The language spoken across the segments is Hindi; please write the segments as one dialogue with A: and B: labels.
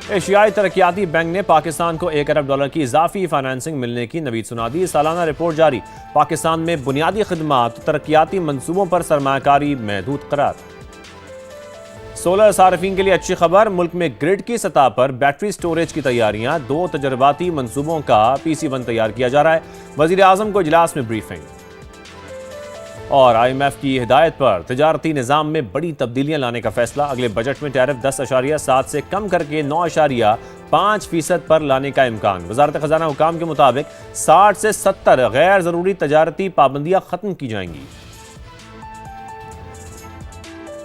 A: एशियाई तरक्याती बैंक ने पाकिस्तान को $1 अरब की इजाफी फाइनेंसिंग मिलने की नवीद सुना दी। सालाना रिपोर्ट जारी। पाकिस्तान में बुनियादी खिदमात तरक्याती मंसूबों पर सरमायाकारी महदूद करार। सोलर सार्फिन के लिए अच्छी खबर। मुल्क में ग्रिड की सतह पर बैटरी स्टोरेज की तैयारियां। 2 तजर्बाती मंसूबों का PC1 तैयार किया जा रहा है। वजीर आजम को इजलास में ब्रीफिंग। और IMF की हिदायत पर तजारती निज़ाम में बड़ी तब्दीलियां लाने का फैसला। अगले बजट में टैरिफ 10.7 से कम करके 9.5% पर लाने का इम्कान। वजारत खजाना हुकाम के मुताबिक 60 से 70 गैर जरूरी तजारती पाबंदियां खत्म की जाएंगी।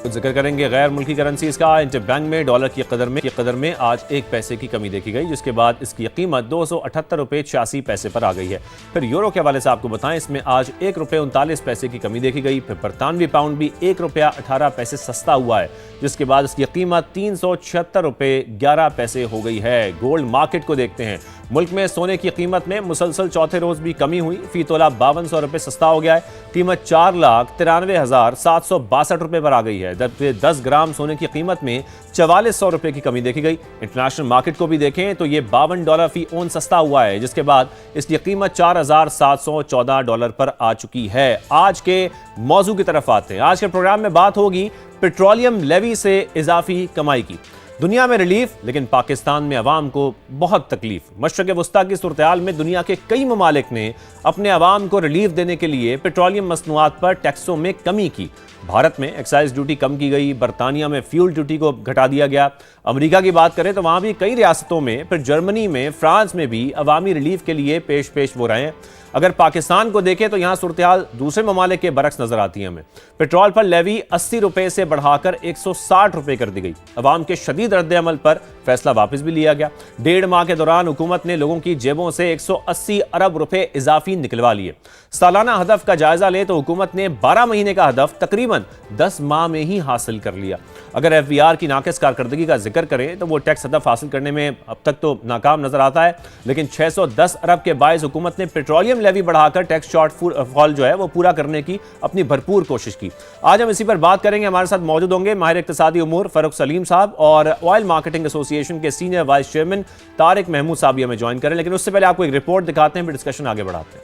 A: जिक्र करेंगे गैर मुल्की करेंसीज का। इंटरबैंक में डॉलर की कदर में आज 1 पैसे की कमी देखी गई, जिसके बाद इसकी कीमत $278.86 पर आ गई है। फिर यूरो के हवाले से आपको बताएं, इसमें आज ₹1.39 की कमी देखी गई। फिर बरतानवी पाउंड भी ₹1.18 सस्ता हुआ है, जिसके बाद इसकी कीमत $376.11 हो गई है। गोल्ड मार्केट को देखते हैं। मुल्क में सोने की कीमत में मुसलसल चौथे रोज भी कमी हुई। फी तोला ₹5200 सस्ता हो गया है। कीमत $4,93,762 पर आ गई है। 10 ग्राम सोने की कीमत में $4400 की कमी देखी गई। इंटरनेशनल मार्केट को भी देखें तो ये $52 फी ओन सस्ता हुआ है, जिसके बाद इसकी कीमत $4714 पर आ चुकी है। आज के मौजू की तरफ आते हैं। आज के प्रोग्राम में बात होगी पेट्रोलियम लेवी से इजाफी कमाई की। दुनिया में रिलीफ, लेकिन पाकिस्तान में अवाम को बहुत तकलीफ। मशरक़ वस्ता की सूरत-ए-हाल में दुनिया के कई ममालिक ने अपने अवाम को रिलीफ देने के लिए पेट्रोलियम मसनूआत पर टैक्सों में कमी की। भारत में एक्साइज ड्यूटी कम की गई। बरतानिया में फ्यूल ड्यूटी को घटा दिया गया। अमेरिका की बात करें तो वहां भी कई रियासतों में, फिर जर्मनी में, फ्रांस में भी अवामी रिलीफ के लिए पेश वो रहे हैं। अगर पाकिस्तान को देखें तो यहां सूरत-ए-हाल दूसरे ममालिक के बरक्स नजर आती है हमें। पेट्रोल पर लेवी ₹80 से बढ़ाकर ₹160 कर दी गई। अवाम के शदीद रद्द-ए-अमल पर फैसला वापस भी लिया गया। 1.5 माह के दौरान हुकूमत ने लोगों की जेबों से ₹180 अरब इजाफी निकलवा लिए। सालाना हदफ का जायजा ले तो हुकूमत ने 12 महीने का हदफ तकरीबन 10 माह में ही हासिल कर लिया। अगर FBR की नाकिस कारकर्दगी का जिक्र करें तो वो टैक्स हदफ हासिल करने में अब तक तो नाकाम नजर आता है, लेकिन 610 अरब के बायस हुकूमत ने पेट्रोलियम लेवी बढ़ाकर टैक्स शॉर्टफॉल जो है वो पूरा करने की अपनी भरपूर कोशिश की। आज हम इसी पर बात करेंगे। हमारे साथ मौजूद होंगे माहिर इक्तिसादी उमूर फारूक सलीम साहब और ऑयल मार्केटिंग एसोसिएशन के senior vice chairman Tariq Mahmood साहब भी हमें ज्वाइन करें। लेकिन उससे पहले आपको एक रिपोर्ट दिखाते हैं, फिर डिस्कशन आगे बढ़ाते हैं।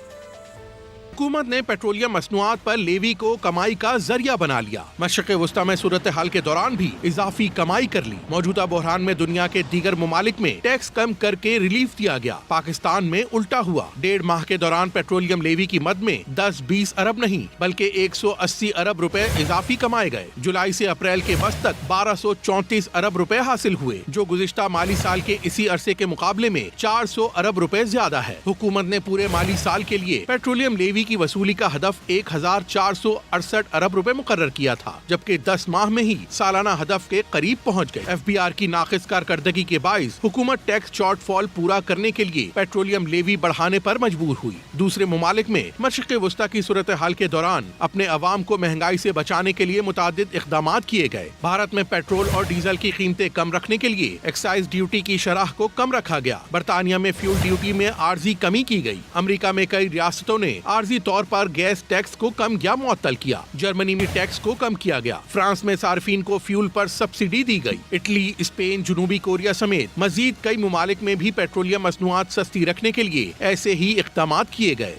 B: हुकूमत ने पेट्रोलियम मसनूआत पर लेवी को कमाई का जरिया बना लिया। मशरक़ वस्ता में सूरत हाल के दौरान भी इजाफी कमाई कर ली। मौजूदा बहरान में दुनिया के दीगर ममालिक में टैक्स कम करके रिलीफ दिया गया। पाकिस्तान में उल्टा हुआ। 1.5 माह के दौरान पेट्रोलियम लेवी की मद में 10-20 अरब नहीं बल्कि ₹180 अरब इजाफी कमाए गए। जुलाई से अप्रैल के वस्त तक ₹1234 अरब हासिल हुए, जो गुज़िश्ता माली साल के इसी अरसे के मुकाबले में ₹400 अरब ज्यादा है। हुकूमत ने पूरे माली साल के लिए पेट्रोलियम लेवी की वसूली का हदफ 1468 अरब रुपए मुकर्रर किया था, जबकि 10 माह में ही सालाना हदफ के करीब पहुंच गए। FBR की नाकिस कारकर्दगी के बाइस हुकूमत टैक्स शॉर्टफॉल पूरा करने के लिए पेट्रोलियम लेवी बढ़ाने पर मजबूर हुई। दूसरे ममालिक में मशरिक़ वस्ता की सूरत हाल के दौरान अपने अवाम को महंगाई से बचाने के लिए मुतादिद इक़दामात किए गए। भारत में पेट्रोल और डीजल की कीमतें कम रखने के लिए एक्साइज ड्यूटी की शरह को कम रखा गया। बरतानिया में फ्यूल ड्यूटी में आर्जी कमी की गई। अमरीका में कई रियासतों ने आर्जी तौर पर गैस टैक्स को कम या मुअत्तल किया। जर्मनी में टैक्स को कम किया गया। फ्रांस में सार्फिन को फ्यूल पर सब्सिडी दी गई। इटली, स्पेन, जनूबी कोरिया समेत मजीद कई ममालिक में भी पेट्रोलियम मसनूआत सस्ती रखने के लिए ऐसे ही इक़दामात किए गए।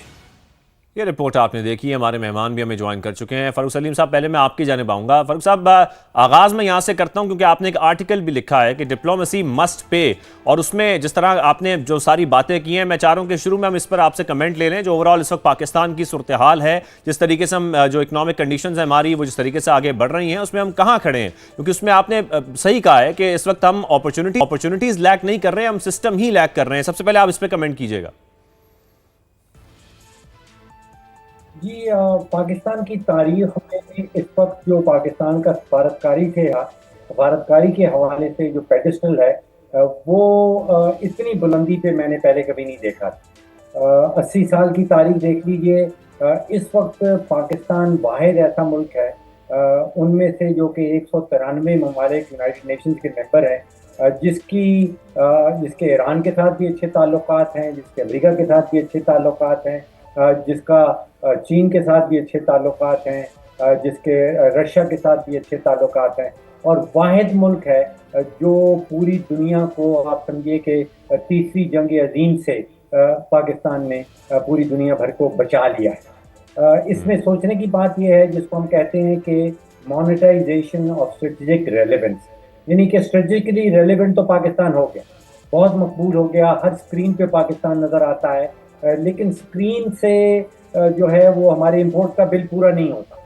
A: ये रिपोर्ट आपने देखी है। हमारे मेहमान भी हमें ज्वाइन कर चुके हैं। फारूक सलीम साहब, पहले मैं आपकी जानिब आऊँगा। फारूक साहब, आगाज़ में यहाँ से करता हूँ क्योंकि आपने एक आर्टिकल भी लिखा है कि डिप्लोमेसी मस्ट पे, और उसमें जिस तरह आपने जो सारी बातें की हैं, मैं चाह रहा हूँ कि शुरू में हम इस पर आपसे कमेंट ले लें। जो ओवरऑल इस वक्त पाकिस्तान की सूरत हाल है, जिस तरीके से हम जो इकनॉमिक कंडीशंस हैं हमारी, वो जिस तरीके से आगे बढ़ रही हैं, उसमें हम कहाँ खड़े हैं? क्योंकि उसमें आपने सही कहा है कि इस वक्त हम अपॉर्चुनिटीज़ लैक नहीं कर रहे हैं, हम सिस्टम ही लैक कर रहे हैं। सबसे पहले आप इस पर कमेंट कीजिएगा।
C: जी, पाकिस्तान की तारीख में इस वक्त जो पाकिस्तान का सफारतकारी के हवाले से जो पेडिस्टल है, वो इतनी बुलंदी पे मैंने पहले कभी नहीं देखा। 80 साल की तारीख देख लीजिए। इस वक्त पाकिस्तान वाहिद ऐसा मुल्क है उनमें से जो कि 193 ममालिक यूनाइटेड नेशंस के मेंबर हैं, जिसके ईरान के साथ भी अच्छे ताल्लुकात हैं, जिसके अमेरिका के साथ भी अच्छे ताल्लुकात हैं, जिसका चीन के साथ भी अच्छे ताल्लुकात हैं, जिसके रशिया के साथ भी अच्छे ताल्लुकात हैं, और वाहिद मुल्क है जो पूरी दुनिया को आप समझिए कि तीसरी जंग अजीम से पाकिस्तान ने पूरी दुनिया भर को बचा लिया है। इसमें सोचने की बात यह है जिसको हम कहते हैं कि मोनेटाइजेशन ऑफ स्ट्रेटेजिक रेलेवेंस, यानी कि स्ट्रेटेजिकली रेलेवेंट तो पाकिस्तान हो गया, बहुत मकबूल हो गया, हर स्क्रीन पे पाकिस्तान नज़र आता है, लेकिन स्क्रीन से जो है वो हमारे इंपोर्ट का बिल पूरा नहीं होता।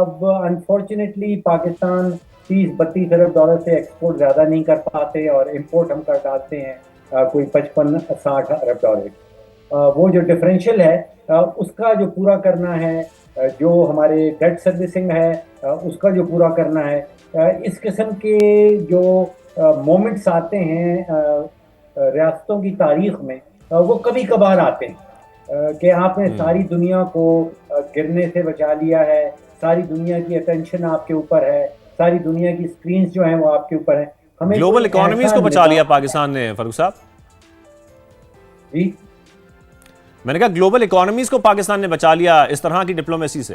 C: अब अनफॉर्चुनेटली पाकिस्तान 30-32 अरब डॉलर से एक्सपोर्ट ज़्यादा नहीं कर पाते और इंपोर्ट हम कर डालते हैं कोई 55-60 अरब डॉलर। वो जो डिफरेंशियल है उसका जो पूरा करना है, जो हमारे डेट सर्विसिंग है उसका जो पूरा करना है, इस किस्म के जो मोमेंट्स आते हैं रियासतों की तारीख में, वो कभी कभार आते हैं कि आपने सारी दुनिया को गिरने से बचा लिया है, सारी दुनिया की अटेंशन आपके ऊपर है, सारी दुनिया की स्क्रीन जो हैं वो आपके ऊपर है। हमें
A: ग्लोबल इकोनॉमीज को बचा लिया पाकिस्तान ने फारूक साहब।
C: जी,
A: मैंने कहा ग्लोबल इकोनॉमीज को पाकिस्तान ने बचा लिया इस तरह की डिप्लोमेसी से।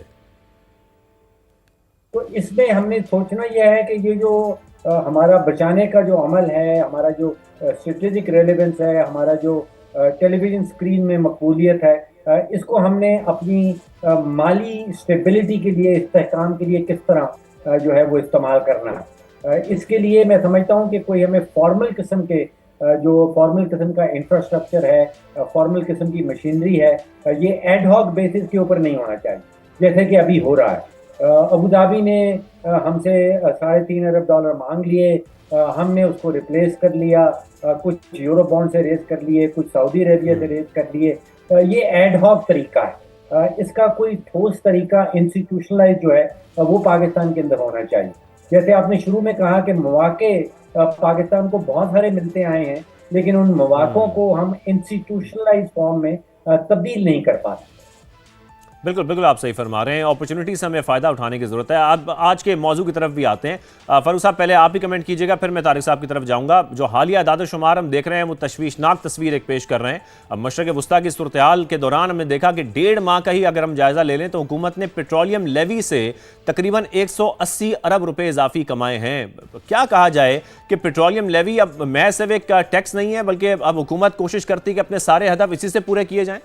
C: तो इसमें हमने सोचना यह है कि ये जो हमारा बचाने का जो अमल है, हमारा जो स्ट्रेटेजिक रेलेवेंस है, हमारा जो टेलीविजन स्क्रीन में मकबूलियत है, इसको हमने अपनी माली स्टेबिलिटी के लिए, इस्तेहकाम के लिए किस तरह जो है वो इस्तेमाल करना है। इसके लिए मैं समझता हूँ कि कोई हमें फॉर्मल किस्म के जो फॉर्मल किस्म का इंफ्रास्ट्रक्चर है, फॉर्मल किस्म की मशीनरी है, ये एडहॉक बेसिस के ऊपर नहीं होना चाहिए जैसे कि अभी हो रहा है। अबू धाबी ने हमसे 3.5 अरब डॉलर मांग लिए, हमने उसको रिप्लेस कर लिया, कुछ यूरो बॉन्ड से रेज कर लिए, कुछ सऊदी अरेबिया से रेज कर लिए। ये एडहॉक तरीका है, इसका कोई ठोस तरीका इंस्टीट्यूशनलाइज जो है वो पाकिस्तान के अंदर होना चाहिए। जैसे आपने शुरू में कहा कि मौके पाकिस्तान को बहुत सारे मिलते आए हैं, लेकिन उन मौकों को हम इंस्टीट्यूशनलाइज फॉर्म में तब्दील नहीं कर पाते।
A: बिल्कुल बिल्कुल आप सही फरमा रहे हैं। अपॉर्चुनिटी से हमें फ़ायदा उठाने की ज़रूरत है। आप आज के मौजू की तरफ भी आते हैं। फारूक साहब पहले आप ही कमेंट कीजिएगा, फिर मैं तारिक साहब की तरफ जाऊंगा। जो हालिया दादो-शुमार हम देख रहे हैं वो तशवीशनाक तस्वीर एक पेश कर रहे हैं। अब मशरक़ वस्ता की सूरत हाल के दौरान हमने देखा कि 1.5 माह का ही अगर हम जायज़ा ले लें तो हुकूमत ने पेट्रोलियम लेवी से तकरीबन 180 अरब रुपये इजाफी कमाए हैं। क्या कहा जाए कि पेट्रोलियम लेवी अब महज सिर्फ एक टैक्स नहीं है, बल्कि अब हुकूमत कोशिश करती है कि अपने सारे हदफ इसी से पूरे किए जाएं।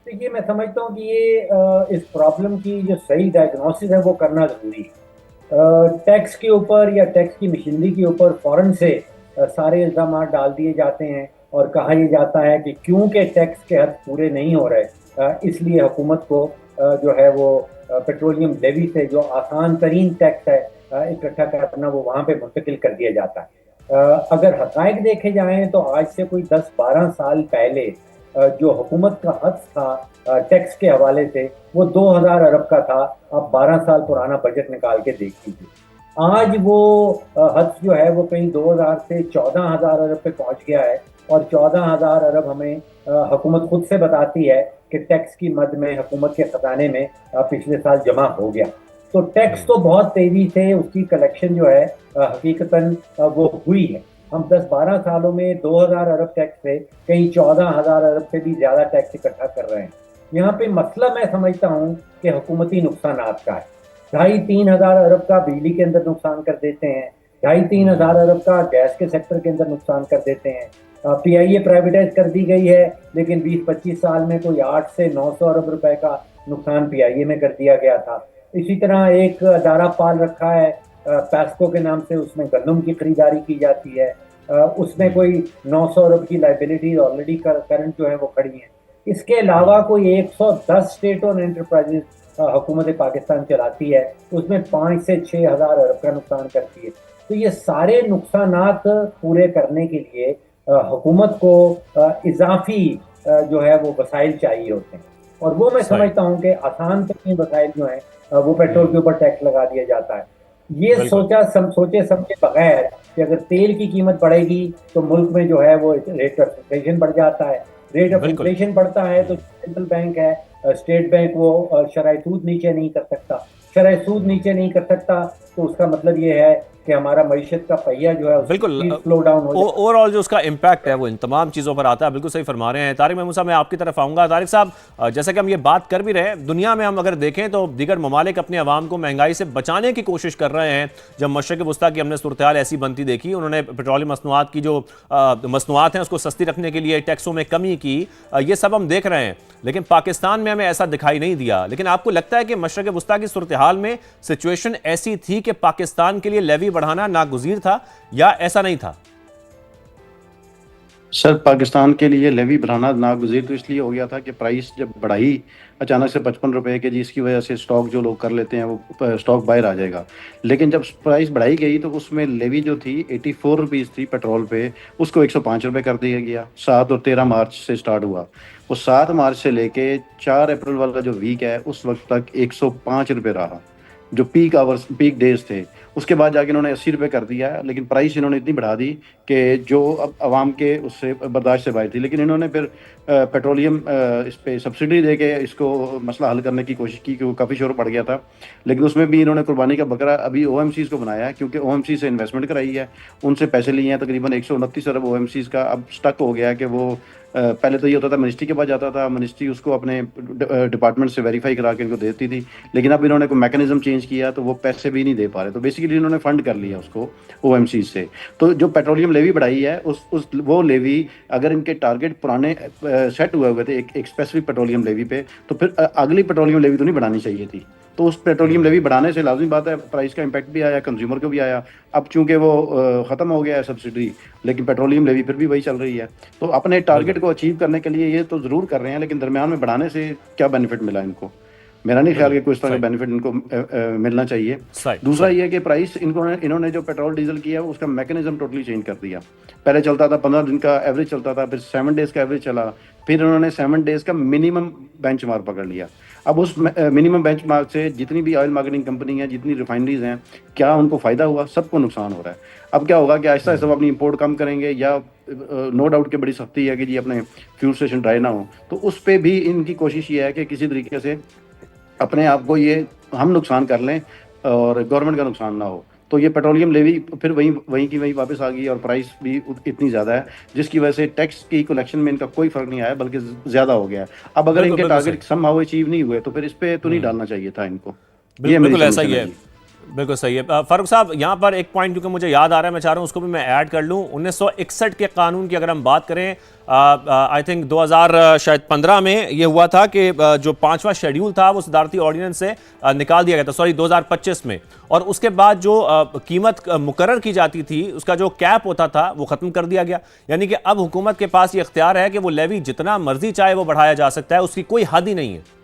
C: देखिए, मैं समझता हूँ कि ये इस प्रॉब्लम की जो सही डायग्नोसिस है वो करना ज़रूरी है। टैक्स के ऊपर या टैक्स की मशीनरी के ऊपर फ़ौरन से सारे इल्ज़ाम डाल दिए जाते हैं और कहा यह जाता है कि क्योंकि टैक्स के हद पूरे नहीं हो रहे, इसलिए हुकूमत को जो है वो पेट्रोलियम लेवी से जो आसान तरीन टैक्स है इकट्ठा करना वो वहाँ पे मुंतकिल कर दिया जाता है। अगर हक़ाइक़ देखे जाएँ तो आज से कोई 10-12 साल पहले जो हुकूमत का हद था टैक्स के हवाले से वो 2000 अरब का था। आप 12 साल पुराना बजट निकाल के देख लीजिए, आज वो हद जो है वो कहीं 2000 से 14,000 अरब पे पहुंच गया है और 14,000 अरब हमें हुकूमत खुद से बताती है कि टैक्स की मद में हुकूमत के खजाने में पिछले साल जमा हो गया। तो टैक्स तो बहुत तेजी से उसकी कलेक्शन जो है हकीकतन वो हुई है। हम 10-12 सालों में 2000 अरब टैक्स से कहीं 14,000 अरब से भी ज़्यादा टैक्स इकट्ठा कर रहे हैं। यहाँ पे मसला मैं समझता हूँ कि हुकूमती नुकसानात का है। 2,500-3 हज़ार अरब का बिजली के अंदर नुकसान कर देते हैं, 2,500-3 हज़ार अरब का गैस के सेक्टर के अंदर नुकसान कर देते हैं। PIA प्राइवेटाइज कर दी गई है, लेकिन 20-25 साल में कोई 800 से 900 अरब रुपए का नुकसान PIA में कर दिया गया था। इसी तरह एक अदारा पाल रखा है पैस्को के नाम से, उसमें गंदम की खरीदारी की जाती है, उसमें कोई 900 अरब की लाइबिलिटीज ऑलरेडी करंट जो है वो खड़ी हैं। इसके अलावा कोई 110 स्टेट और एंटरप्राइजेज हुकूमत पाकिस्तान चलाती है, उसमें 5 से 6 हज़ार अरब का नुकसान करती है। तो ये सारे नुकसानात पूरे करने के लिए हुकूमत को इजाफी जो है वो वसाइल चाहिए होते हैं, और वो मैं समझता हूँ कि आसान तरीन वसाइल जो हैं वो पेट्रोल के ऊपर टैक्स लगा दिया जाता है। ये सोचे समझे बगैर कि अगर तेल की कीमत बढ़ेगी तो मुल्क में जो है वो रेट ऑफ इन्फ्लेशन बढ़ जाता है। रेट ऑफ इन्फ्लेशन बढ़ता है तो सेंट्रल बैंक है, स्टेट बैंक, वो शरह सूद नीचे नहीं कर सकता। शरह सूद नीचे नहीं कर सकता तो उसका मतलब ये है कि हमारा मईशत का पहिया जो है
A: बिल्कुल
C: स्लो डाउन हो जाए।
A: ओवरऑल जो उसका इम्पैक्ट है वो इन तमाम चीज़ों पर आता है। बिल्कुल सही फरमा रहे हैं तारिक महमूद साहब। मैं आपकी तरफ आऊँगा। तारिक साहब, जैसे कि हम ये बात कर भी रहे हैं, दुनिया में हम अगर देखें तो दीगर ममालिक अपने अवाम को महंगाई से बचाने की कोशिश कर रहे हैं। जब मशरक़ वस्ता की हमने सूरत हाल ऐसी बनती देखी, उन्होंने पेट्रोलियम मसनूआत की जो मसनूआत हैं उसको सस्ती रखने के लिए टैक्सों में कमी की। ये सब हम देख रहे हैं, लेकिन पाकिस्तान में हमें ऐसा दिखाई नहीं दिया। लेकिन आपको लगता है कि मशरक़ वस्ता की सूरत हाल में सिचुएशन ऐसी थी कि पाकिस्तान के लिए लेवी बढ़ाना नागुज़ीर था, या ऐसा नहीं था?
D: सर, पाकिस्तान के लिए लेवी बढ़ाना नागुज़ीर तो इसलिए हो गया था कि प्राइस जब बढ़ाई अचानक से 55 रुपए के, जिसकी वजह से स्टॉक जो लोग कर लेते हैं वो स्टॉक बाहर आ जाएगा। लेकिन जब प्राइस बढ़ाई गई तो उसमें लेवी जो थी 84 रुपीज़ थी पेट्रोल पे, उसको 105 रुपए कर दिया गया। 7 और 13 मार्च से स्टार्ट हुआ। वो 7 मार्च से लेके 4 अप्रैल वाला जो वीक है उस वक्त तक 105 रुपए रहा, जो पीक डेज थे। उसके बाद जाके इन्होंने 80 रुपए कर दिया, लेकिन प्राइस इन्होंने इतनी बढ़ा दी कि जो अब आवाम के उससे बर्दाश्त से बाहर थी। लेकिन इन्होंने फिर पेट्रोलियम इस पे सब्सिडी दे के इसको मसला हल करने की कोशिश की, कि वो काफ़ी शोर पड़ गया था। लेकिन उसमें भी इन्होंने कुर्बानी का बकरा अभी OMCs को बनाया है, क्योंकि OMC से इन्वेस्टमेंट कराई है, उनसे पैसे लिए हैं। तकरीबन 129 अरब OMCs का अब स्टक हो गया है कि वो पहले तो ये होता था मिनिस्ट्री के पास जाता था, मिनिस्ट्री उसको अपने डिपार्टमेंट से वेरीफाई करा के इनको देती थी। लेकिन अब इन्होंने कोई मैकेनिज्म चेंज किया तो वो पैसे भी नहीं दे पा रहे, तो बेसिकली इन्होंने फंड कर लिया उसको OMC से। तो जो पेट्रोलियम लेवी बढ़ाई है वो लेवी, अगर इनके टारगेट पुराने सेट हुए थे एक स्पेसिफिक पेट्रोलियम लेवी पे, तो फिर अगली पेट्रोलियम लेवी तो नहीं बढ़ानी चाहिए थी। तो उस पेट्रोलियम लेवी बढ़ाने से लाजमी बात है प्राइस का इम्पैक्ट भी आया, कंज्यूमर को भी आया। अब चूंकि वो ख़त्म हो गया है सब्सिडी, लेकिन पेट्रोलियम लेवी फिर भी वही चल रही है। तो अपने टारगेट को अचीव करने के लिए ये तो ज़रूर कर रहे हैं, लेकिन दरमियान में बढ़ाने से क्या बेनिफिट मिला इनको? मेरा नहीं ख्याल कि कोई इस तरह का बेनिफिट इनको मिलना चाहिए। दूसरा ये है कि प्राइस इन्होंने जो पेट्रोल डीजल किया है उसका मैकेनिज्म टोटली चेंज कर दिया। पहले चलता था 15 दिन का एवरेज चलता था, फिर 7 डेज का एवरेज चला, फिर उन्होंने 7 डेज का मिनिमम बेंचमार्क पकड़ लिया। अब उस मिनिमम बेंचमार्क से जितनी भी ऑयल मार्केटिंग कंपनी है, जितनी रिफाइनरीज हैं, क्या उनको फ़ायदा हुआ? सबको नुकसान हो रहा है। अब क्या होगा कि आहिस्ता आहिस्ता वो अपनी इंपोर्ट कम करेंगे, या नो डाउट कि बड़ी सख्ती है कि जी अपने फ्यूल स्टेशन ड्राई ना हो, तो उस पर भी इनकी कोशिश ये है कि किसी तरीके से अपने आप को ये हम नुकसान कर लें और गवर्नमेंट का नुकसान ना हो। तो ये पेट्रोलियम लेवी फिर वहीं की वहीं वापस आ गई, और प्राइस भी इतनी ज़्यादा है जिसकी वजह से टैक्स की कलेक्शन में इनका कोई फ़र्क नहीं आया, बल्कि ज़्यादा हो गया। अब अगर इनके टारगेट समहाउ अचीव नहीं हुए तो फिर इस पर तो नहीं डालना चाहिए था इनको। ये
A: बिल्कुल ऐसा ही है। बिल्कुल सही है। फारूक साहब, यहाँ पर एक पॉइंट क्योंकि मुझे याद आ रहा है, मैं चाह रहा हूँ उसको भी मैं ऐड कर लूँ। 1961 के कानून की अगर हम बात करें, आई थिंक 2015 में ये हुआ था कि जो 5वां शेड्यूल था वो सदारती ऑर्डिनेंस से निकाल दिया गया था, सॉरी 2025 में। और उसके बाद जो कीमत मुकर्रर की जाती थी, उसका जो कैप होता था वो ख़त्म कर दिया गया। यानी कि अब हुकूमत के पास ये इख्तियार है कि वो लेवी जितना मर्जी चाहे वो बढ़ाया जा सकता है, उसकी कोई हद ही नहीं है।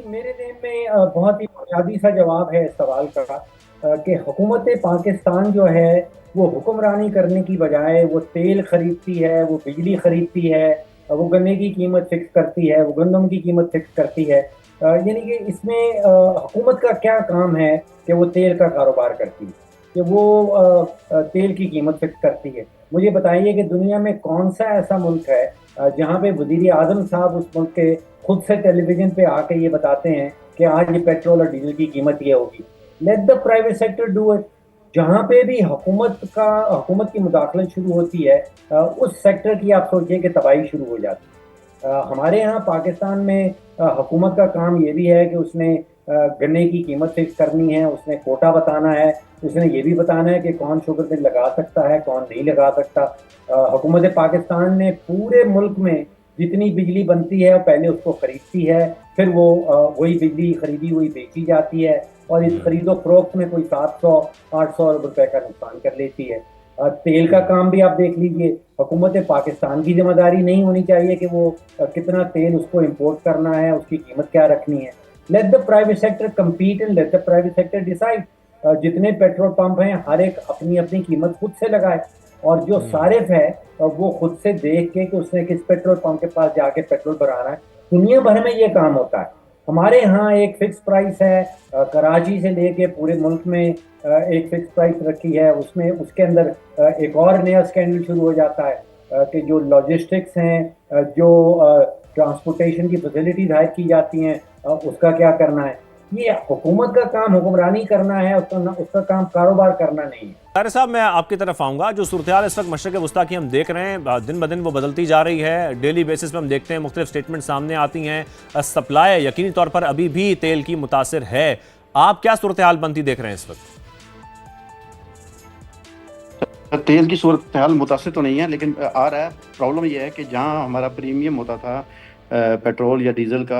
C: मेरे ज़हन में बहुत ही बुनियादी सा जवाब है इस सवाल का, कि हुकूमत पाकिस्तान जो है वो हुक्मरानी करने की बजाय वो तेल खरीदती है, वो बिजली खरीदती है, वो गन्ने की कीमत फिक्स करती है, वो गंदम की कीमत फिक्स करती है। यानी कि इसमें हुकूमत का क्या काम है कि वो तेल का कारोबार करती है, कि वो तेल की कीमत फिक्स करती है। मुझे बताइए कि दुनिया में कौन सा ऐसा मुल्क है जहाँ पे वज़ीर आज़म साहब उस मुल्क के खुद से टेलीविजन पे आके ये बताते हैं कि आज ये पेट्रोल और डीजल की कीमत ये होगी। Let the private sector do it. जहाँ पे भी हुकूमत की मुदाखलत शुरू होती है, उस सेक्टर की आप सोचिए कि तबाही शुरू हो जाती है। हमारे यहाँ पाकिस्तान में हुकूमत का काम ये भी है कि उसने गन्ने की कीमत फिक्स करनी है, उसने कोटा बताना है, उसने ये भी बताना है कि कौन शुगर मिल लगा सकता है, कौन नहीं लगा सकता। हुकूमत पाकिस्तान ने पूरे मुल्क में जितनी बिजली बनती है पहले उसको खरीदती है, फिर वो वही बिजली खरीदी हुई बेची जाती है, और इस खरीदो फरोख्त में कोई 700-800 रुपए का नुकसान कर लेती है। तेल का काम भी आप देख लीजिए, हुकूमत पाकिस्तान की जिम्मेदारी नहीं होनी चाहिए कि वो कितना तेल उसको इंपोर्ट करना है, उसकी कीमत क्या रखनी है। Let the private sector compete and let the private sector decide. जितने पेट्रोल पंप हैं हर एक अपनी अपनी कीमत खुद से लगाए, और जो सारिफ है वो खुद से देख के कि उसने किस पेट्रोल पंप के पास जाके पेट्रोल भराना है। दुनिया भर में ये काम होता है। हमारे यहाँ एक फिक्स प्राइस है, कराची से लेके पूरे मुल्क में एक फिक्स प्राइस रखी है। उसमें उसके अंदर एक और नया स्कैंडल शुरू हो जाता है कि जो लॉजिस्टिक्स हैं, जो ट्रांसपोर्टेशन की फैसिलिटीज हायर की जाती हैं, उसका क्या करना है। ये हुकूमत का काम हुक्मरानी करना है, उसका काम कारोबार करना नहीं है।
A: तारिक साहब, मैं आपकी तरफ आऊँगा। जो सूरत-ए-हाल इस वक्त मशरिक़ वस्ता की हम देख रहे हैं, दिन ब दिन वो बदलती जा रही है। डेली बेसिस पे हम देखते हैं मुख्तलिफ स्टेटमेंट सामने आती हैं। सप्लाई यकीनी तौर पर अभी भी तेल की मुतासिर है। आप क्या सूरत-ए-हाल बनती देख रहे हैं इस वक्त?
D: तेल की सूरत हाल मुतासिर तो नहीं है, लेकिन आ रहा है। प्रॉब्लम यह है कि जहाँ हमारा प्रीमियम होता था पेट्रोल या डीजल का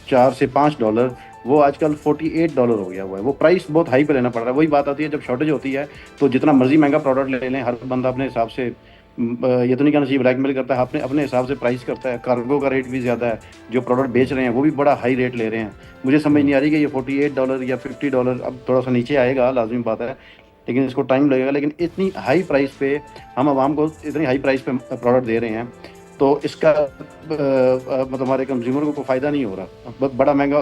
D: $4 से $5, वो आजकल $48 हो गया हुआ है। वो प्राइस बहुत हाई पे लेना पड़ रहा है। वही बात आती है, जब शॉर्टेज होती है तो जितना मर्जी महंगा प्रोडक्ट ले लें, हर बंदा अपने हिसाब से, ये तो नहीं कहना चाहिए ब्लैकमेल करता है, अपने अपने हिसाब से प्राइस करता है। कार्गो का रेट भी ज़्यादा है, जो प्रोडक्ट बेच रहे हैं वो भी बड़ा हाई रेट ले रहे हैं। मुझे समझ नहीं आ रही कि ये $48 या $50 अब थोड़ा सा नीचे आएगा, लाजमी बात है, लेकिन इसको टाइम लगेगा। लेकिन इतनी हाई प्राइस पे हम आवाम को इतनी हाई प्राइस पे प्रोडक्ट दे रहे हैं, तो इसका मतलब हमारे कंज्यूमर को फ़ायदा नहीं हो रहा, बहुत बड़ा महंगा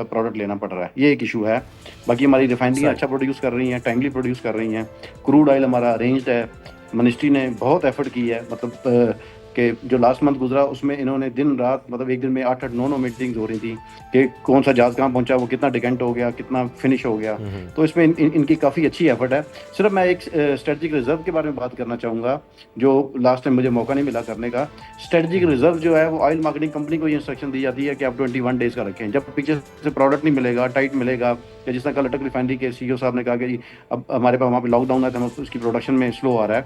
D: प्रोडक्ट लेना पड़ रहा है। ये एक इशू है। बाकी हमारी रिफाइनरियाँ अच्छा प्रोड्यूस कर रही हैं, टाइमली प्रोड्यूस कर रही हैं। क्रूड ऑयल हमारा अरेंज्ड है। मिनिस्ट्री ने बहुत एफर्ट की है, मतलब कि जो लास्ट मंथ गुजरा उसमें इन्होंने दिन रात, मतलब एक दिन में 8-8, 9-9 मीटिंग्स हो रही थी कि कौन सा जहाज कहाँ पहुंचा, वो कितना डिकेंट हो गया, कितना फिनिश हो गया। तो इसमें इनकी काफ़ी अच्छी एफर्ट है। सिर्फ मैं एक स्ट्रेटजिक रिजर्व के बारे में बात करना चाहूँगा, जो लास्ट टाइम मुझे मौका नहीं मिला करने का। स्ट्रेटजिक रिजर्व जो है वो ऑयल मार्केटिंग कंपनी को ये इंस्ट्रक्शन दी जाती है कि आप 21 डेज़ का रखें। जब पीछे से प्रोडक्ट नहीं मिलेगा, टाइट मिलेगा, या जिस तरह कल अटक रिफाइनरी के CEO साहब ने कहा कि जी अब हमारे पास वहाँ पर लॉकडाउन है, तो उसकी प्रोडक्शन में स्लो आ रहा है।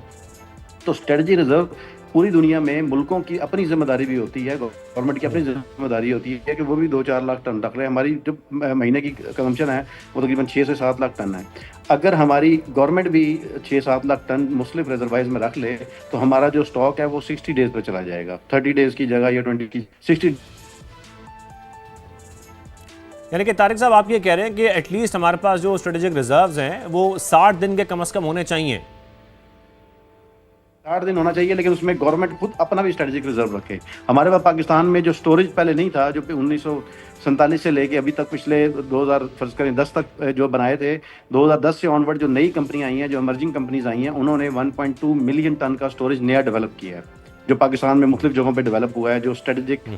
D: तो स्ट्रेटजी रिजर्व पूरी दुनिया में मुल्कों की अपनी जिम्मेदारी भी होती है, गवर्नमेंट की अपनी जिम्मेदारी होती है कि वो भी 2-4 लाख टन रख रहे हैं। हमारी जो महीने की कंजम्पशन है वो तकरीबन 6 से 7 लाख टन है। अगर हमारी गवर्नमेंट भी 6-7 लाख टन मुख्तलिफ रिजर्वाइज में रख ले, तो हमारा जो स्टॉक है वो 60 डेज पर चला जाएगा। 30 डेज की जगह या 20 की 60।
A: यानी कि तारिक साहब, आप ये कह रहे हैं कि एटलीस्ट हमारे पास जो स्ट्रेटेजिक रिजर्व्स हैं वो 60 दिन के कम से कम होने चाहिए।
D: 60 दिन होना चाहिए, लेकिन उसमें गवर्नमेंट खुद अपना भी स्ट्रेटेजिक रिजर्व रखे। हमारे पास पाकिस्तान में जो स्टोरेज पहले नहीं था, जो 1947 से लेके अभी तक, पिछले 2000 फर्ज करें 10 तक जो बनाए थे, 2010 से ऑनवर्ड जो नई कंपनी आई हैं, जो इमर्जिंग कंपनीज आई हैं, उन्होंने 1.2 मिलियन टन का स्टोरेज नया डेवलप किया है, जो पाकिस्तान में मुख्तलिफ जगहों पर डेवलप हुआ है, जो स्ट्रेटेजिक।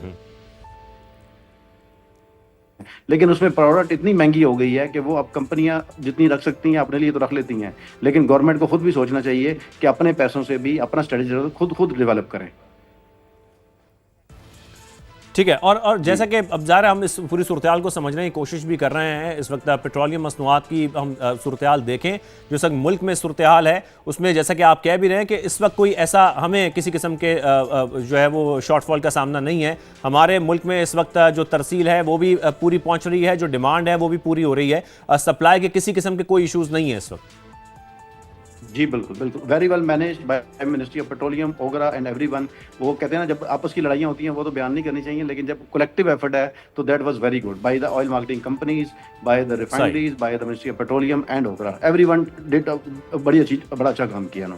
D: लेकिन उसमें प्रोडक्ट इतनी महंगी हो गई है कि वो अब कंपनियां जितनी रख सकती हैं अपने लिए तो रख लेती हैं, लेकिन गवर्नमेंट को खुद भी सोचना चाहिए कि अपने पैसों से भी अपना स्ट्रेटेजी खुद डेवलप करें।
A: ठीक है। और जैसा कि अब ज़ाहिर है हम इस पूरी सूरत-ए-हाल को समझने की कोशिश भी कर रहे हैं। इस वक्त पेट्रोलियम मसनूआत की हम सूरत-ए-हाल देखें, जो इस वक्त मुल्क में सूरत-ए-हाल है, उसमें जैसा कि आप कह भी रहे हैं कि इस वक्त कोई ऐसा हमें किसी किस्म के जो है वो शॉर्टफॉल का सामना नहीं है। हमारे मुल्क में इस वक्त जो तरसील है वो भी पूरी पहुँच रही है, जो डिमांड है वो भी पूरी हो रही है। सप्लाई के किसी किस्म के कोई इशूज़ नहीं है इस वक्त।
D: जी बिल्कुल बिल्कुल, very well managed by ministry of petroleum, OGRA and everyone. वो कहते हैं ना, जब आपस की लड़ाइयाँ होती हैं वो तो बयान नहीं करनी चाहिए, लेकिन जब कलेक्टिव एफर्ट है तो that was very good by the oil marketing companies, by the refineries, by the ministry of petroleum and OGRA. Everyone did बड़ी अच्छी, बड़ा अच्छा काम किया उन्होंने।